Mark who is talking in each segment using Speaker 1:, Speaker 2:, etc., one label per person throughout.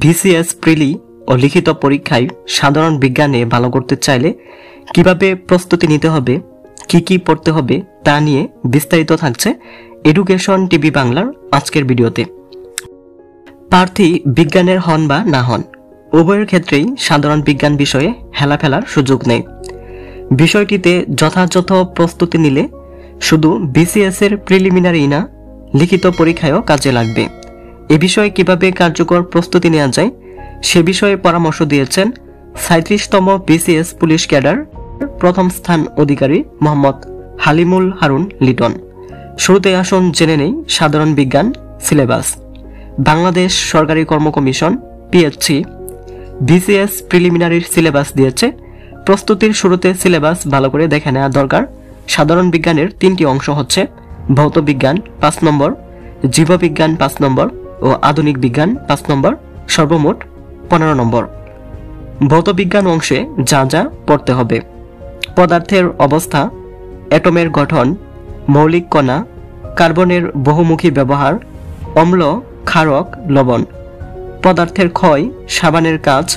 Speaker 1: BCS প্রিলি ও লিখিত পরীক্ষায় সাধারণ বিজ্ঞানে ভালো করতে চাইলে কিভাবে প্রস্তুতি নিতে হবে, কি পড়তে হবে তা নিয়ে বিস্তারিত থাকছে এডুকেশন টিভি বাংলার আজকের ভিডিওতে। প্রার্থী বিজ্ঞানের হন বা না হন, উভয়ের ক্ষেত্রেই সাধারণ বিজ্ঞান বিষয়ে হেলা ফেলার সুযোগ নেই। বিষয়টিতে যথাযথ প্রস্তুতি নিলে শুধু BCS এর প্রিলিমিনারি না, লিখিত পরীক্ষায়ও কাজে লাগবে। এ বিষয়ে কিভাবে কার্যকর প্রস্তুতি নেওয়া যায় সে বিষয়ে পরামর্শ দিয়েছেন 37তম BCS পুলিশ ক্যাডার প্রথম স্থান অধিকারী মোহাম্মদ হালিমুল হারুন লিটন। শুরুতে আসুন জেনে নেই সাধারণ বিজ্ঞান সিলেবাস। বাংলাদেশ সরকারি কর্ম কমিশন PSC BCS প্রিলিমিনারির সিলেবাস দিয়েছে। প্রস্তুতির শুরুতে সিলেবাস ভালো করে দেখে নেওয়া দরকার। সাধারণ বিজ্ঞানের 3টি অংশ হচ্ছে ভৌত বিজ্ঞান 5 নম্বর, জীববিজ্ঞান 5 নম্বর ও আধুনিক বিজ্ঞান 5 নম্বর, সর্বমোট 15 নম্বর। ভৌত বিজ্ঞান অংশে যা যা পড়তে হবে: পদার্থের অবস্থা, অ্যাটমের গঠন, মৌলিক কণা, কার্বনের বহুমুখী ব্যবহার, অম্ল, ক্ষারক, লবণ, পদার্থের ক্ষয়, সাবানের কাজ,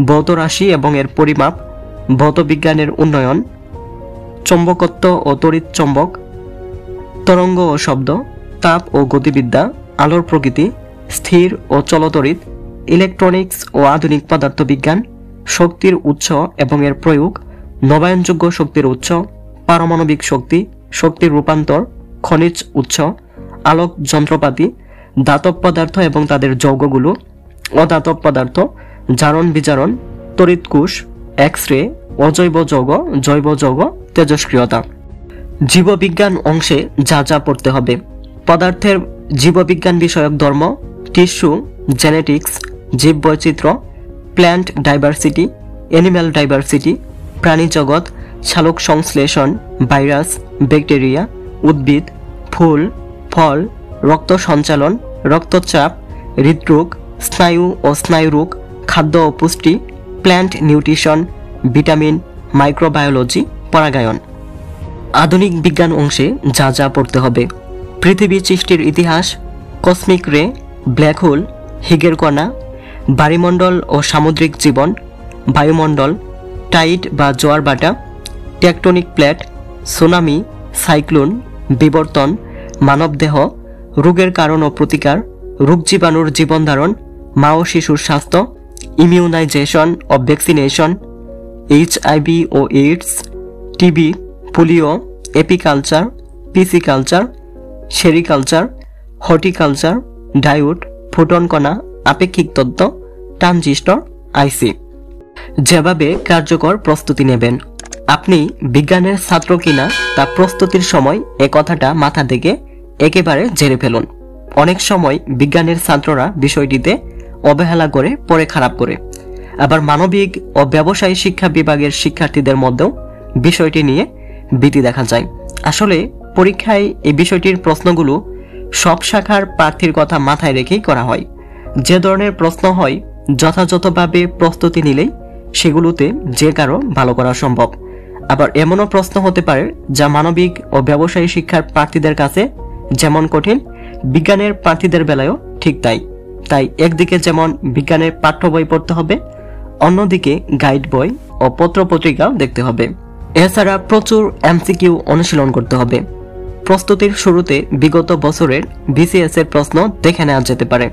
Speaker 1: ভৌত রাশি এবং এর পরিমাপ, ভৌত বিজ্ঞানের উন্নয়ন, চৌম্বকত্ব ও তড়িৎ চৌম্বক, তরঙ্গ ও শব্দ, তাপ ও গতিবিদ্যা, আলোর প্রকৃতি, স্থির ও চলতড়িৎ, ইলেকট্রনিক্স ও আধুনিক পদার্থবিজ্ঞান, শক্তির উৎস এবং এর প্রয়োগ, নবায়নযোগ্য শক্তির উৎস, পারমাণবিক শক্তি, শক্তির রূপান্তর, খনিজ উৎস, আলোক যন্ত্রপাতি, ধাতব পদার্থ এবং তাদের যৌগগুলো, অধাতব পদার্থ, জারণ বিজারণ, তড়িৎ কোষ, এক্স-রে, অজৈব যৌগ, জৈব যৌগ, তেজস্ক্রিয়তা। জীববিজ্ঞান অংশে যা যা পড়তে হবে: পদার্থের জীববিজ্ঞান বিষয়ক ধর্ম, টিস্যু, জেনেটিক্স, জীববৈচিত্র্য, প্ল্যান্ট ডাইভার্সিটি, অ্যানিম্যাল ডাইভার্সিটি, প্রাণী জগৎ, সালোক সংশ্লেষণ, ভাইরাস, ব্যাকটেরিয়া, উদ্ভিদ, ফুল, ফল, রক্ত সঞ্চালন, রক্তচাপ, হৃদরোগ, স্নায়ু ও স্নায়ুরোগ, খাদ্য ও পুষ্টি, প্ল্যান্ট নিউট্রিশন, ভিটামিন, মাইক্রোবায়োলজি, পরাগায়ন। আধুনিক বিজ্ঞান অংশে যা যা পড়তে হবে: পৃথিবী সৃষ্টির ইতিহাস, কসমিক রে, ব্ল্যাক হোল, হিগের কণা, বায়ুমণ্ডল ও সামুদ্রিক জীবন, বায়ুমণ্ডল, টাইড বা জোয়ার ভাটা, টেকটনিক প্লেট, সুনামি, সাইক্লোন, বিবর্তন, মানবদেহ, রোগের কারণ ও প্রতিকার, রোগ জীবাণুর জীবনধারণ, মা ও শিশুর স্বাস্থ্য, ইমিউনাইজেশন ও ভ্যাকসিনেশন, HIV ও AIDS, TB, polio, apiculture, pisciculture, sericulture, horticulture, diode, photon কণা, আপেক্ষিক তত্ত্ব, ট্রানজিস্টর, IC। যেভাবে কার্যকর প্রস্তুতি নেবেন। আপনি বিজ্ঞানের ছাত্র কিনা তা প্রস্তুতির সময় এ কথাটা মাথা থেকে একেবারে ঝেড়ে ফেলুন। অনেক সময় বিজ্ঞানের ছাত্ররা বিষয়টিতে অবহেলা করে পড়ে খারাপ করে, আবার মানবিক ও ব্যবসায়ী শিক্ষা বিভাগের শিক্ষার্থীদের মধ্যেও বিষয়টি নিয়ে ভীতি দেখা যায়। আসলে পরীক্ষায় এই বিষয়টির প্রশ্নগুলো সব শাখার প্রার্থীর কথা মাথায় রেখেই করা হয়। যে ধরনের প্রশ্ন হয় যথাযথভাবে প্রস্তুতি নিলেই সেগুলোতে যে কারো ভালো করা সম্ভব। আবার এমনও প্রশ্ন হতে পারে যা মানবিক ও ব্যবসায়ী শিক্ষার প্রার্থীদের কাছে যেমন কঠিন, বিজ্ঞানের প্রার্থীদের বেলায়ও ঠিক তাই। তাই একদিকে যেমন বিজ্ঞানের পাঠ্য বই পড়তে হবে, অন্যদিকে গাইড বই ও পত্রপত্রিকাও দেখতে হবে। এছাড়া প্রচুর MCQ অনুশীলন করতে হবে। প্রস্তুতির শুরুতে বিগত বছরের BCS এর প্রশ্ন দেখে নেওয়া যেতে পারে।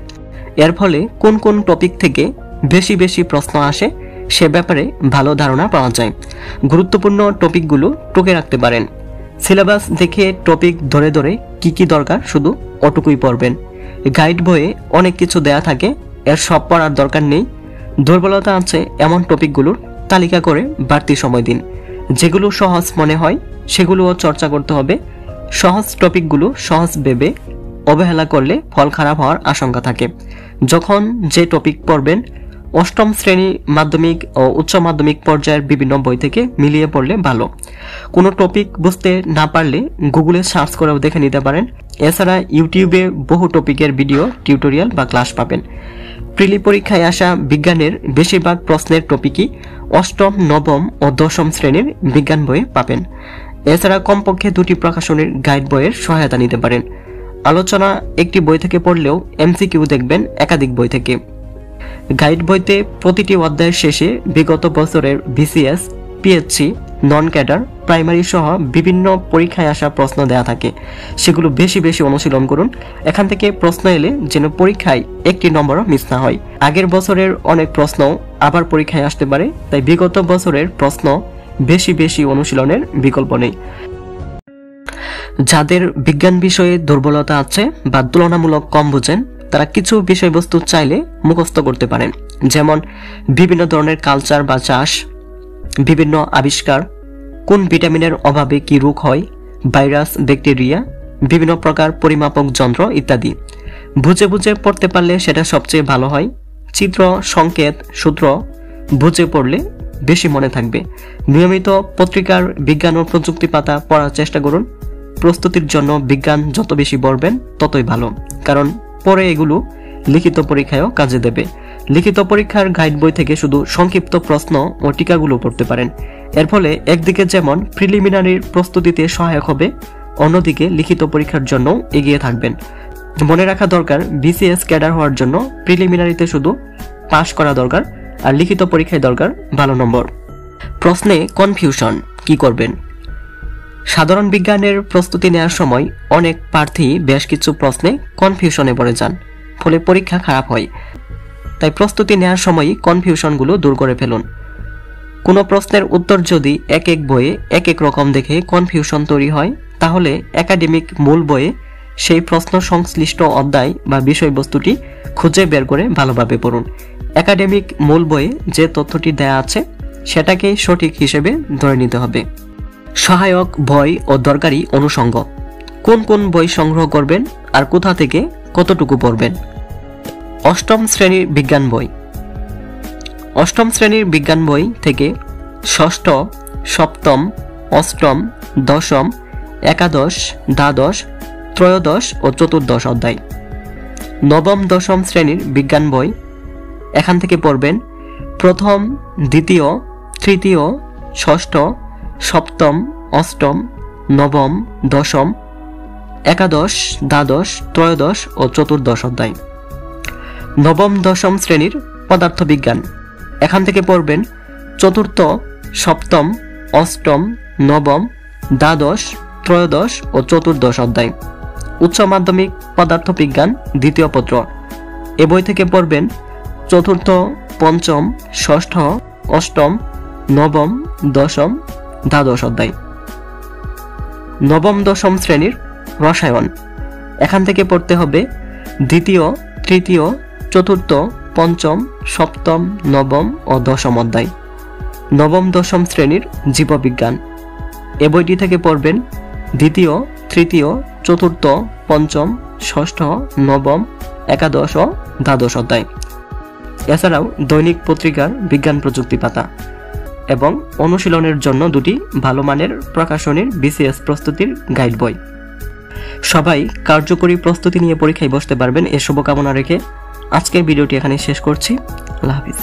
Speaker 1: এর ফলে কোন কোন টপিক থেকে বেশি প্রশ্ন আসে সে ব্যাপারে ভালো ধারণা পাওয়া যায়। গুরুত্বপূর্ণ টপিকগুলো টুকে রাখতে পারেন। সিলেবাস দেখে টপিক ধরে ধরে কি দরকার শুধু ওটুকুই পড়বেন। গাইড বইয়ে অনেক কিছু দেয়া থাকে, এর সব পড়ার দরকার নেই। দুর্বলতা আছে এমন টপিকগুলোর তালিকা করে বাড়তি সময় দিন। যেগুলো সহজ মনে হয় সেগুলোও চর্চা করতে হবে। সহজ টপিকগুলো সহজ ভেবে অবহেলা করলে ফল খারাপ হওয়ার আশঙ্কা থাকে। যখন যে টপিক পড়বেন অষ্টম শ্রেণী, মাধ্যমিক ও উচ্চ মাধ্যমিক পর্যায়ের বিভিন্ন বই থেকে মিলিয়ে পড়লে ভালো। কোনো টপিক বুঝতে না পারলে গুগলে সার্চ করেও দেখে নিতে পারেন। এছাড়া ইউটিউবে বহু টপিকের ভিডিও, টিউটোরিয়াল বা ক্লাস পাবেন। প্রিলি পরীক্ষায় আসা বিজ্ঞানের বেশিরভাগ প্রশ্নের টপিকই অষ্টম, নবম ও দশম শ্রেণীর বিজ্ঞান বইয়ে পাবেন। এছাড়া কমপক্ষে 2টি প্রকাশনীর গাইড বইয়ের সহায়তা নিতে পারেন। আলোচনা একটি বই থেকে পড়লেও MCQ দেখবেন একাধিক বই থেকে। গাইড বইতে প্রতিটি অধ্যায়ের শেষে বিগত বছরের BCS, PHC, non cadre, primary সহ বিভিন্ন পরীক্ষায় আসা প্রশ্ন দেয়া থাকে। সেগুলো বেশি বেশি অনুশীলন করুন। এখান থেকে প্রশ্ন এলে যেন পরীক্ষায় একটি নম্বরও মিস না হয়। আগের বছরের অনেক প্রশ্ন আবার পরীক্ষায় আসতে পারে, তাই বিগত বছরের প্রশ্ন বেশি বেশি অনুশীলনের বিকল্প নেই। যাদের বিজ্ঞান বিষয়ে দুর্বলতা আছে বা তুলনামূলক কম বুঝেন, তারা কিছু বিষয়বস্তু চাইলে মুখস্থ করতে পারেন, যেমন বিভিন্ন ধরনের কালচার বা চাষ, বিভিন্ন আবিষ্কার, কোন ভিটামিনের অভাবে কি রোগ হয়, ভাইরাস, ব্যাকটেরিয়া, বিভিন্ন প্রকার পরিমাপক যন্ত্র ইত্যাদি। বুঝে বুঝে পড়তে পারলে সেটা সবচেয়ে ভালো হয়। চিত্র, সংকেত, সূত্র বুঝে পড়লে বেশি মনে থাকবে। নিয়মিত পত্রিকার বিজ্ঞান ও প্রযুক্তি পাতা পড়ার চেষ্টা করুন। প্রস্তুতির জন্য বিজ্ঞান যত বেশি পড়বেন ততই ভালো, কারণ পরে এগুলো লিখিত পরীক্ষায়ও কাজে দেবে। লিখিত পরীক্ষার গাইড বই থেকে শুধু সংক্ষিপ্ত প্রশ্ন ও টিকাগুলো পড়তে পারেন। এর ফলে একদিকে যেমন প্রিলিমিনারির প্রস্তুতিতে সহায়ক হবে, অন্যদিকে লিখিত পরীক্ষার জন্য এগিয়ে থাকবেন। মনে রাখা দরকার, BCS ক্যাডার হওয়ার জন্য প্রিলিমিনারিতে শুধু পাশ করা দরকার, আর লিখিত পরীক্ষায় দরকার ভালো নম্বর। প্রশ্নে কনফিউশন কি করবেন? সাধারণ বিজ্ঞানের প্রস্তুতি নেওয়ার সময় অনেক প্রার্থী বেশ কিছু প্রশ্নে কনফিউশনে পড়ে যান, ফলে পরীক্ষা খারাপ হয়। তাই প্রস্তুতি নেওয়ার সময়ই কনফিউশনগুলো দূর করে ফেলুন। কোনো প্রশ্নের উত্তর যদি এক এক বইয়ে এক এক রকম দেখে কনফিউশন তৈরি হয়, তাহলে একাডেমিক মূল বইয়ে সেই প্রশ্ন সংশ্লিষ্ট অধ্যায় বা বিষয়বস্তুটি খুঁজে বের করে ভালোভাবে পড়ুন। একাডেমিক মূল বইয়ে যে তথ্যটি দেয়া আছে সেটাকেই সঠিক হিসেবে ধরে নিতে হবে। সহায়ক বই ও দরকারি অনুষঙ্গ, কোন কোন বই সংগ্রহ করবেন আর কোথা থেকে কতটুকু পড়বেন? অষ্টম শ্রেণীর বিজ্ঞান বই। অষ্টম শ্রেণীর বিজ্ঞান বই থেকে ষষ্ঠ, সপ্তম, অষ্টম, দশম, একাদশ, দ্বাদশ, ত্রয়োদশ ও চতুর্দশ অধ্যায়। নবম, দশম শ্রেণীর বিজ্ঞান বই, এখান থেকে পড়বেন প্রথম, দ্বিতীয়, তৃতীয়, ষষ্ঠ, সপ্তম, অষ্টম, নবম, দশম, একাদশ, দ্বাদশ, ত্রয়োদশ ও চতুর্দশ অধ্যায়। নবম, দশম শ্রেণীর পদার্থবিজ্ঞান, এখান থেকে পড়বেন চতুর্থ, সপ্তম, অষ্টম, নবম, দ্বাদশ, ত্রয়োদশ ও চতুর্দশ অধ্যায়। উচ্চ মাধ্যমিক পদার্থবিজ্ঞান দ্বিতীয় পত্র, এ বই থেকে পড়বেন চতুর্থ, পঞ্চম, ষষ্ঠ, অষ্টম, নবম, দশম, দ্বাদশ অধ্যায়। নবম, দশম শ্রেণীর রসায়ন, এখান থেকে পড়তে হবে দ্বিতীয়, তৃতীয়, চতুর্থ, পঞ্চম, সপ্তম, নবম ও দশম অধ্যায়। নবম, দশম শ্রেণীর জীববিজ্ঞান, এ বইটি থেকে পড়বেন দ্বিতীয়, তৃতীয়, চতুর্থ, পঞ্চম, ষষ্ঠ, নবম, একাদশ ও দ্বাদশ অধ্যায়। এছাড়াও দৈনিক পত্রিকার বিজ্ঞান প্রযুক্তি পাতা এবং অনুশীলনের জন্য দুটি ভালো মানের প্রকাশনীর BCS প্রস্তুতির গাইড বই। সবাই কার্যকরী প্রস্তুতি নিয়ে পরীক্ষায় বসতে পারবেন, এ শুভকামনা রেখে আজকের ভিডিওটি এখানে শেষ করছি। আল্লাহ হাফিজ।